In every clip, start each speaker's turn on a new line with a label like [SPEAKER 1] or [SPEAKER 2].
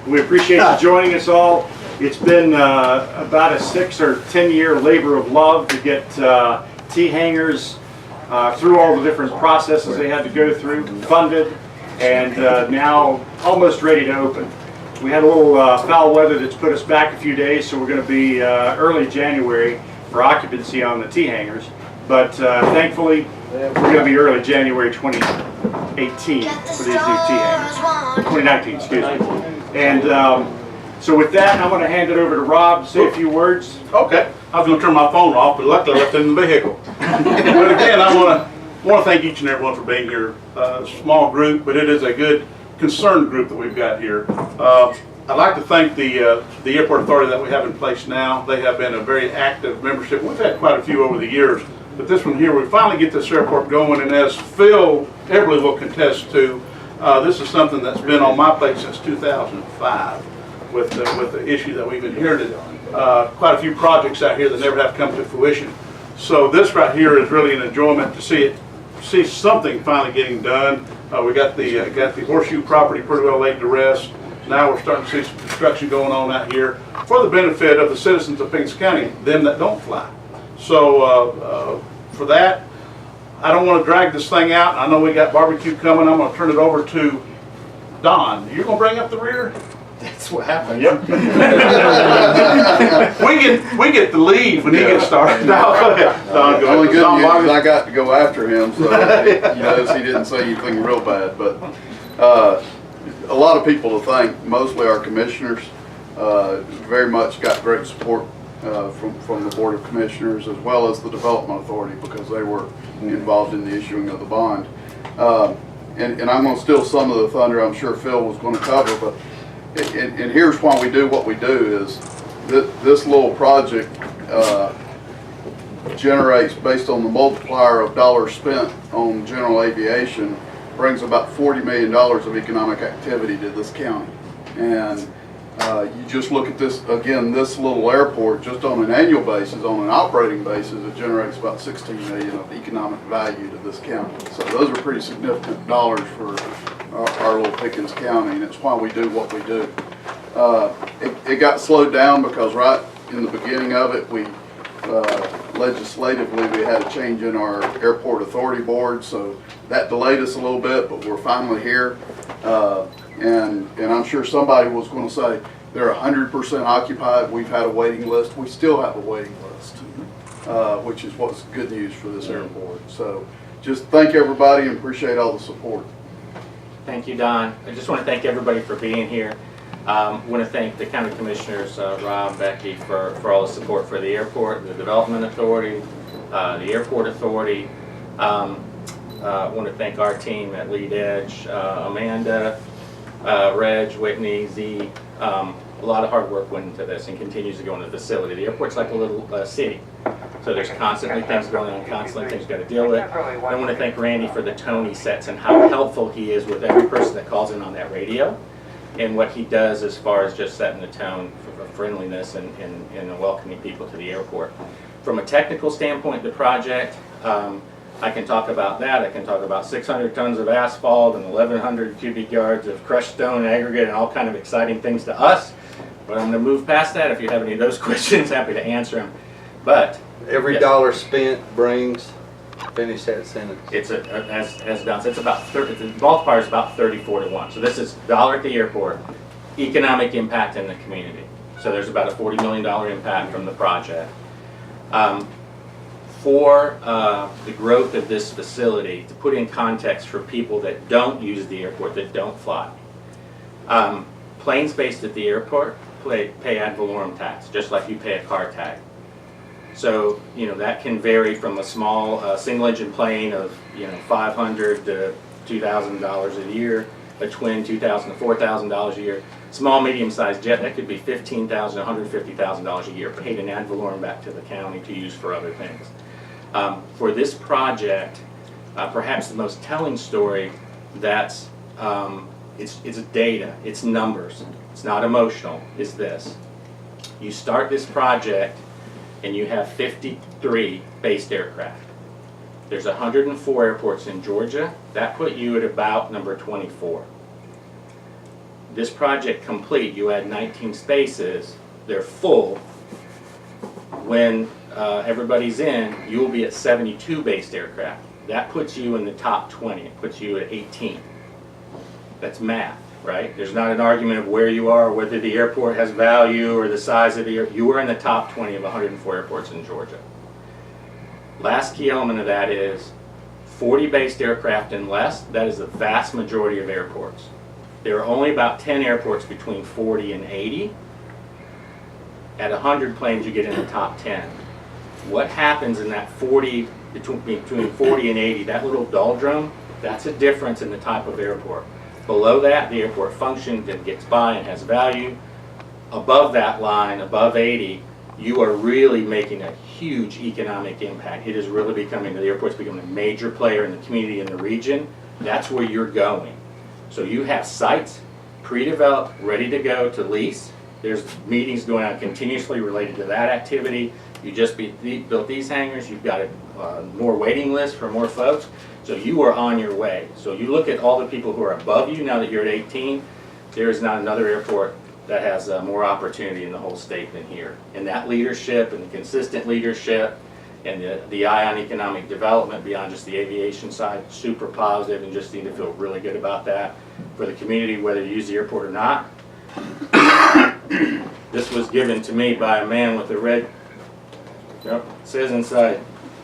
[SPEAKER 1] We appreciate you joining us all. It's been about a 6 or 10 year labor of love to get T-Hangars through all the different processes they had to go through, funded, and now almost ready to open. We had a little foul weather that's put us back a few days, so we're going to be early January for occupancy on the T-Hangars. But thankfully, we're going to be early January 2018 for these new T-Hangars. 2019, excuse me. And so with that, I'm going to hand it over to Rob to say a few words.
[SPEAKER 2] Okay. I was going to turn my phone off, but luckily I left it in the vehicle. But again, I want to thank each and every one for being here. Small group, but it is a good, concerned group that we've got here. I'd like to thank the airport authority that we have in place now. They have been a very active membership. We've had quite a few over the years, but this one here, we finally get this airport going, and as Phil Eberly will contest to, this is something that's been on my plate since 2005 with the issue that we've inherited. Quite a few projects out here that never have come to fruition. So this right here is really an enjoyment to see something finally getting done. We got the horseshoe property pretty well laid to rest. Now we're starting to see some construction going on out here for the benefit of the citizens of Pickens County, them that don't fly. So for that, I don't want to drag this thing out. I know we got barbecue coming. I'm going to turn it over to Don. You're going to bring up the rear?
[SPEAKER 3] That's what happened.
[SPEAKER 1] Yep.
[SPEAKER 2] we get to leave when he gets started. No, go ahead. Don, go
[SPEAKER 4] Only
[SPEAKER 2] ahead.
[SPEAKER 4] good
[SPEAKER 2] Don,
[SPEAKER 4] news is
[SPEAKER 2] Boggus.
[SPEAKER 4] I got to go after him, so he knows he didn't say anything real bad. But a lot of people to thank, mostly our commissioners. Very much got great support from the Board of Commissioners as well as the Development Authority, because they were involved in the issuing of the bond. And I'm going to steal some of the thunder I'm sure Phil was going to cover, but and here's why we do what we do is this little project generates, based on the multiplier of dollars spent on general aviation, brings about $40 million of economic activity to this county. And you just look at this, again, this little airport, just on an annual basis, on an operating basis, it generates about $16 million of economic value to this county. So those are pretty significant dollars for our little Pickens County, and it's why we do what we do. It got slowed down because right in the beginning of it, we legislatively we had a change in our airport authority board, so that delayed us a little bit, but we're finally here. And I'm sure somebody was going to say they're 100% occupied. We've had a waiting list. We still have a waiting list, which is what's good news for this airport. So just thank everybody and appreciate all the support.
[SPEAKER 3] Thank you, Don. I just want to thank everybody for being here. I want to thank the county commissioners, Rob, Becky, for all the support for the airport, the development authority, the airport authority. I want to thank our team at Lead Edge, Amanda, Reg, Whitney, Z. A lot of hard work went into this and continues to go into the facility. The airport's like a little city. So there's constantly things going on, constantly things you've got to deal with. I want to thank Randy for the tone he sets and how helpful he is with every person that calls in on that radio, and what he does as far as just setting the tone for friendliness and welcoming people to the airport. From a technical standpoint, the project, I can talk about that. I can talk about 600 tons of asphalt and 1,100 cubic yards of crushed stone aggregate and all kind of exciting things to us. But I'm going to move past that. If you have any of those questions, happy to answer them. But
[SPEAKER 5] every dollar spent brings, finish that sentence.
[SPEAKER 3] It's as Don said, it's about 30. The multiplier is about 34 to 1. So this is dollar at the airport, economic impact in the community. So there's about a $40 million impact from the project. For the growth of this facility, to put in context for people that don't use the airport, that don't fly, planes based at the airport pay ad valorem tax, just like you pay a car tag. So, you know, that can vary from a small single engine plane of, you know, $500 to $2,000 a year, a twin $2,000 to $4,000 a year. Small, medium-sized jet, that could be $15,000, $150,000 a year, paid in ad valorem back to the county to use for other things. For this project, perhaps the most telling story, that's it's data, it's numbers, it's not emotional, is this. You start this project and you have 53 based aircraft. There's 104 airports in Georgia. That put you at about number 24. this project complete, you add 19 spaces, they're full. When everybody's in, you will be at 72 based aircraft. That puts you in the top 20. It puts you at 18. That's math, right? There's not an argument of where you are, whether the airport has value or the size of the airport. You are in the top 20 of 104 airports in Georgia. Last key element of that is 40 based aircraft and less. That is the vast majority of airports. There are only about 10 airports between 40 and 80. At 100 planes, you get in the top 10. What happens in that 40, between 40 and 80, that little doldrum, that's a difference in the type of airport. Below that, the airport functions and gets by and has value. Above that line, above 80, you are really making a huge economic impact. It is really becoming, the airport's becoming a major player in the community and the region. That's where you're going. So you have sites pre-developed, ready to go to lease. There's meetings going on continuously related to that activity. You just built these hangars, you've got a more waiting list for more folks. So you are on your way. So you look at all the people who are above you now that you're at 18, there is not another airport that has more opportunity in the whole state than here. And that leadership and the consistent leadership and the eye on economic development beyond just the aviation side, super positive, and just need to feel really good about that for the community, whether you use the airport or not. This was given to me by a man with a red, yep, it says inside,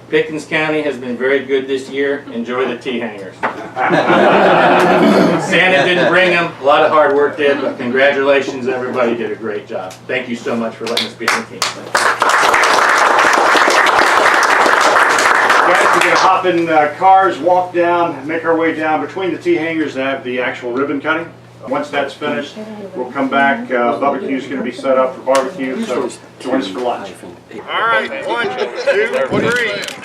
[SPEAKER 3] Pickens County has been very good this year. Enjoy the T-Hangars. Santa didn't bring them. A lot of hard work did, but congratulations, everybody did a great job. Thank you so much for letting us be on the team.
[SPEAKER 1] Guys, we're going to hop in cars, walk down, make our way down between the T-Hangars to have the actual ribbon cutting. Once that's finished, we'll come back. Bub-Ba-Q is going to be set up for barbecue, so join us for lunch.
[SPEAKER 6] All right, 1, 2, 3.